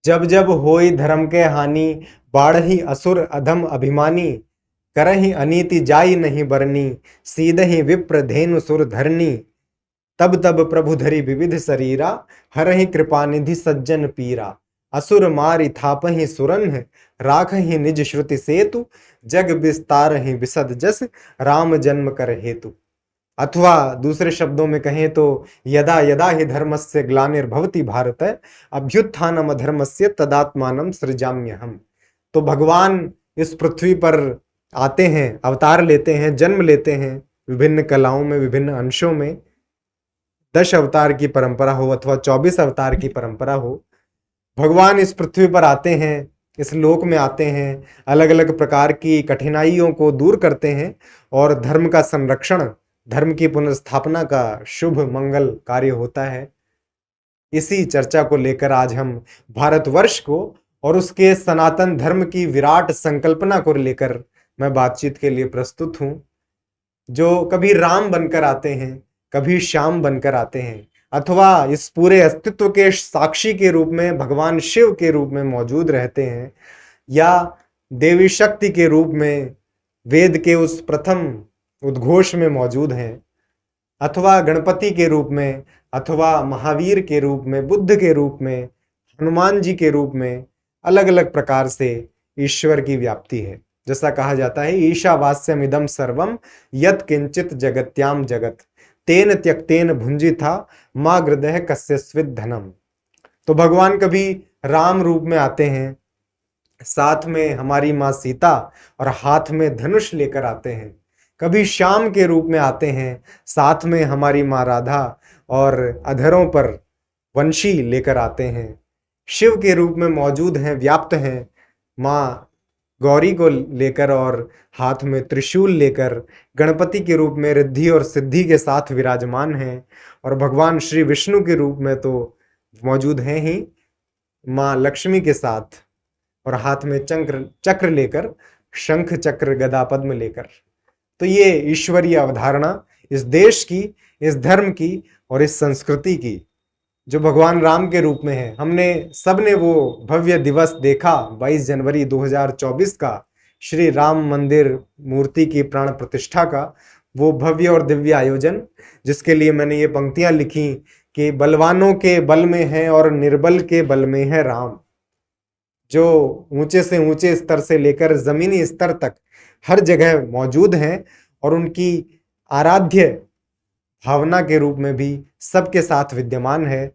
जब जब होई धर्म के हानि, बाढ़ही असुर अधम अभिमानी। करहि अनीति जाई नहीं बरनी, सीधहि विप्र धेनु सुर धरनी। तब तब प्रभु धरि विविध शरीरा, हरहि कृपा निधि सज्जन पीरा। असुर मारि थापहि सुरन्ह, राखहि निज श्रुति सेतु। जग विस्तारहि विशद जस, राम जन्म कर हेतु। अथवा दूसरे शब्दों में कहें तो यदा यदा हि धर्मस्य ग्लानिर्भवति भारत, अभ्युत्थानम अधर्मस्य तदात्मानं सृजाम्यहम्। तो भगवान इस पृथ्वी पर आते हैं, अवतार लेते हैं, जन्म लेते हैं विभिन्न कलाओं में, विभिन्न अंशों में। 10 अवतार की परंपरा हो अथवा 24 अवतार की परंपरा हो, भगवान इस पृथ्वी पर आते हैं, इस लोक में आते हैं, अलग अलग प्रकार की कठिनाइयों को दूर करते हैं और धर्म का संरक्षण, धर्म की पुनर्स्थापना का शुभ मंगल कार्य होता है। इसी चर्चा को लेकर आज हम भारतवर्ष को और उसके सनातन धर्म की विराट संकल्पना को लेकर मैं बातचीत के लिए प्रस्तुत हूं। जो कभी राम बनकर आते हैं, कभी श्याम बनकर आते हैं, अथवा इस पूरे अस्तित्व के साक्षी के रूप में भगवान शिव के रूप में मौजूद रहते हैं, या देवी शक्ति के रूप में वेद के उस प्रथम उद्घोष में मौजूद हैं, अथवा गणपति के रूप में, अथवा महावीर के रूप में, बुद्ध के रूप में, हनुमान जी के रूप में, अलग अलग प्रकार से ईश्वर की व्याप्ति है। जैसा कहा जाता है, ईशावास्यम इदम सर्वम यत् किंचित जगत्याम जगत, तेन त्यक्तेन भुंजिथा माँ हृदय कस्यस्विद धनम। तो भगवान कभी राम रूप में आते हैं, साथ में हमारी माँ सीता और हाथ में धनुष लेकर आते हैं। कभी श्याम के रूप में आते हैं, साथ में हमारी माँ राधा और अधरों पर वंशी लेकर आते हैं। शिव के रूप में मौजूद हैं, व्याप्त हैं, माँ गौरी को लेकर और हाथ में त्रिशूल लेकर। गणपति के रूप में रिद्धि और सिद्धि के साथ विराजमान हैं, और भगवान श्री विष्णु के रूप में तो मौजूद हैं ही, माँ लक्ष्मी के साथ, और हाथ में चक्र लेकर, शंख चक्र गदा पद्म लेकर। तो ये ईश्वरीय अवधारणा इस देश की, इस धर्म की और इस संस्कृति की जो भगवान राम के रूप में है। हमने सबने वो भव्य दिवस देखा 22 जनवरी 2024 का, श्री राम मंदिर मूर्ति की प्राण प्रतिष्ठा का वो भव्य और दिव्य आयोजन, जिसके लिए मैंने ये पंक्तियां लिखी कि बलवानों के बल में है और निर्बल के बल में है राम। जो ऊंचे से ऊंचे स्तर से लेकर जमीनी स्तर तक हर जगह मौजूद हैं, और उनकी आराध्य भावना के रूप में भी सबके साथ विद्यमान है।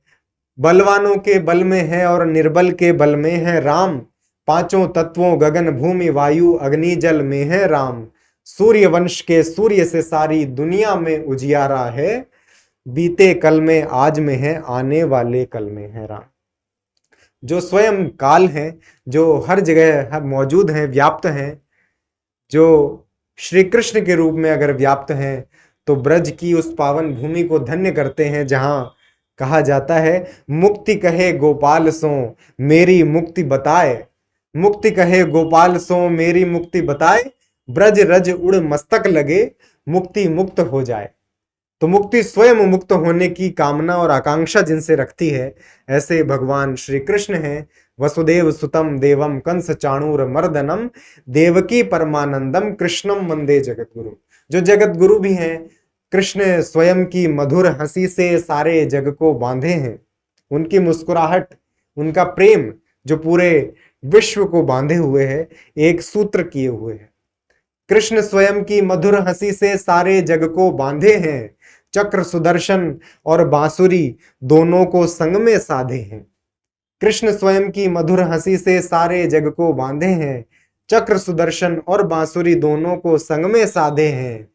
बलवानों के बल में है और निर्बल के बल में है राम, पांचों तत्वों गगन भूमि वायु अग्नि जल में है राम। सूर्य वंश के सूर्य से सारी दुनिया में उजियारा है, बीते कल में आज में है, आने वाले कल में है राम। जो स्वयं काल हैं, जो हर जगह मौजूद हैं, व्याप्त हैं, जो श्री कृष्ण के रूप में अगर व्याप्त हैं, तो ब्रज की उस पावन भूमि को धन्य करते हैं, जहां कहा जाता है, मुक्ति कहे गोपाल सो मेरी मुक्ति बताए। मुक्ति कहे गोपाल सो मेरी मुक्ति बताए, ब्रज रज उड़ मस्तक लगे, मुक्ति मुक्त हो जाए। तो मुक्ति स्वयं मुक्त होने की कामना और आकांक्षा जिनसे रखती है, ऐसे भगवान श्री कृष्ण हैं। वसुदेव सुतम देवम कंस चाणूर मर्दनम, देवकी परमानंदम कृष्णम वंदे जगत गुरु। जो जगत गुरु भी हैं, कृष्ण स्वयं की मधुर हंसी से सारे जग को बांधे हैं। उनकी मुस्कुराहट, उनका प्रेम जो पूरे विश्व को बांधे हुए है, एक सूत्र किए हुए है। कृष्ण स्वयं की मधुर हंसी से सारे जग को बांधे हैं, चक्र सुदर्शन और बांसुरी दोनों को संग में साधे हैं। कृष्ण स्वयं की मधुर हंसी से सारे जग को बांधे हैं, चक्र सुदर्शन और बांसुरी दोनों को संग में साधे हैं।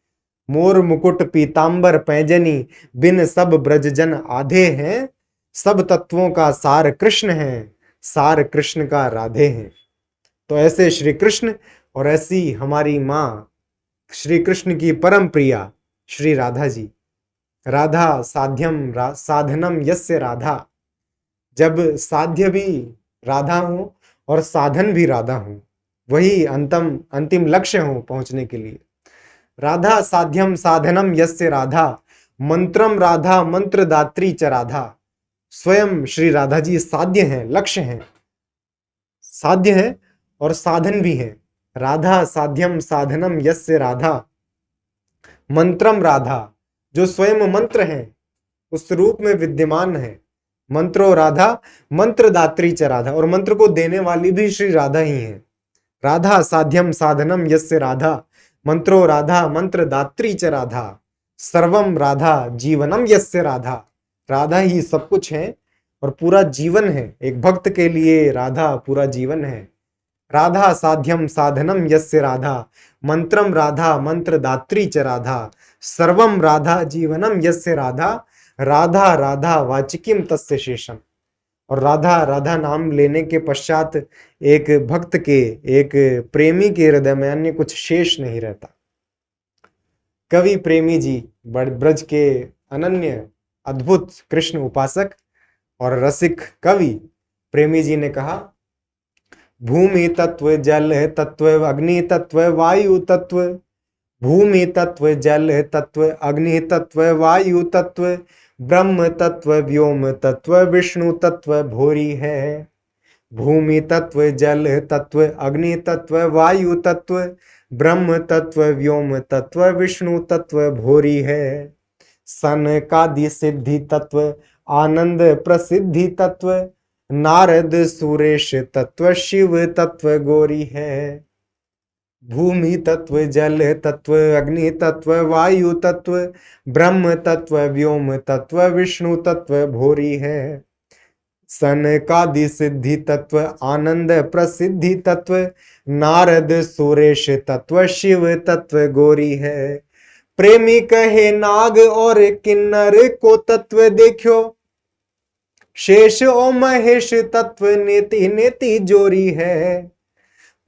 मोर मुकुट पीतांबर पैजनी, बिन सब ब्रजजन आधे हैं। सब तत्वों का सार कृष्ण है, सार कृष्ण का राधे हैं। तो ऐसे श्री कृष्ण और ऐसी हमारी माँ श्री कृष्ण की परम प्रिया श्री राधा जी। राधा साध्यम साधनम यस्य राधा। जब साध्य भी राधा हो और साधन भी राधा हो, वही अंतिम लक्ष्य हो पहुंचने के लिए। राधा साध्यम साधनम यस्य राधा, मंत्रम राधा मंत्र दात्री च राधा। स्वयं श्री राधा जी साध्य हैं, लक्ष्य हैं, साध्य है और साधन भी है। राधा साध्यम साधनम यस्य राधा, मंत्रम राधा, जो स्वयं मंत्र है, उस रूप में विद्यमान है। मंत्रो राधा, मंत्र दात्री च राधा, और मंत्र को देने वाली भी श्री राधा ही है। राधा साध्यम साधनम यस्य राधा, मंत्रो राधा मंत्र दात्री च राधा, सर्वम राधा जीवनम यस्य राधा। राधा ही सब कुछ है और पूरा जीवन है। एक भक्त के लिए राधा पूरा जीवन है। राधा साध्यम साधनम यस्य राधा, मंत्रम राधा मंत्र दात्री च राधा, सर्वम राधा जीवनम यस्य राधा, राधा राधा वाचिकीम तस्य शेषम। और राधा राधा नाम लेने के पश्चात एक भक्त के, एक प्रेमी के हृदय में अन्य कुछ शेष नहीं रहता। कवि प्रेमी जी, ब्रज के अनन्य अद्भुत कृष्ण उपासक और रसिक कवि प्रेमी जी ने कहा, भूमि तत्व जल तत्व अग्नि तत्व वायु तत्व, भूमि तत्व जल तत्व अग्नि तत्व वायु तत्व, ब्रह्म तत्व व्योम तत्व विष्णु तत्व भोरी है। भूमि तत्व जल तत्व अग्नि तत्व वायु तत्व, ब्रह्म तत्व व्योम तत्व विष्णु तत्व भोरी है। सनकादि सिद्धि तत्व आनंद प्रसिद्धि तत्व, नारद सुरेश तत्व शिव तत्व गोरी है। भूमि तत्व जल तत्व अग्नि तत्व वायु तत्व, ब्रह्म तत्व व्योम तत्व विष्णु तत्व भोरी है। सनकादि सिद्धि तत्व आनंद प्रसिद्धि तत्व, नारद सुरेश तत्व शिव तत्व गोरी है। प्रेमी कहे नाग और किन्नर को तत्व देखो, शेष ओ महेश तत्व नेति नेति जोरी है।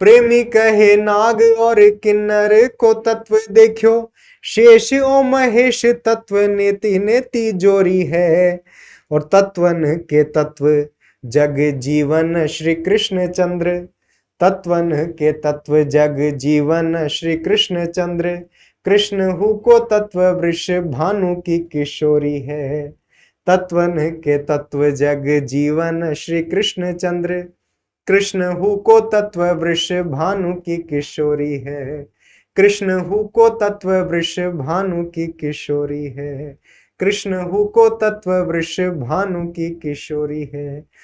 प्रेमी कहे नाग और किन्नर को तत्व देखो, शेष ओ महेश तत्व नेति नेति जोरी है। और तत्वन के तत्व जग जीवन श्री कृष्ण चंद्र, तत्वन के तत्व जग जीवन श्री कृष्ण चंद्र, कृष्ण हु को तत्व वृष भानु की किशोरी है। तत्वन के तत्व जग जीवन श्री कृष्ण चंद्र, कृष्ण हु को तत्व वृष भानु की किशोरी है। कृष्ण हु को तत्व वृष भानु की किशोरी है। कृष्ण हु को तत्व वृष भानु की किशोरी है।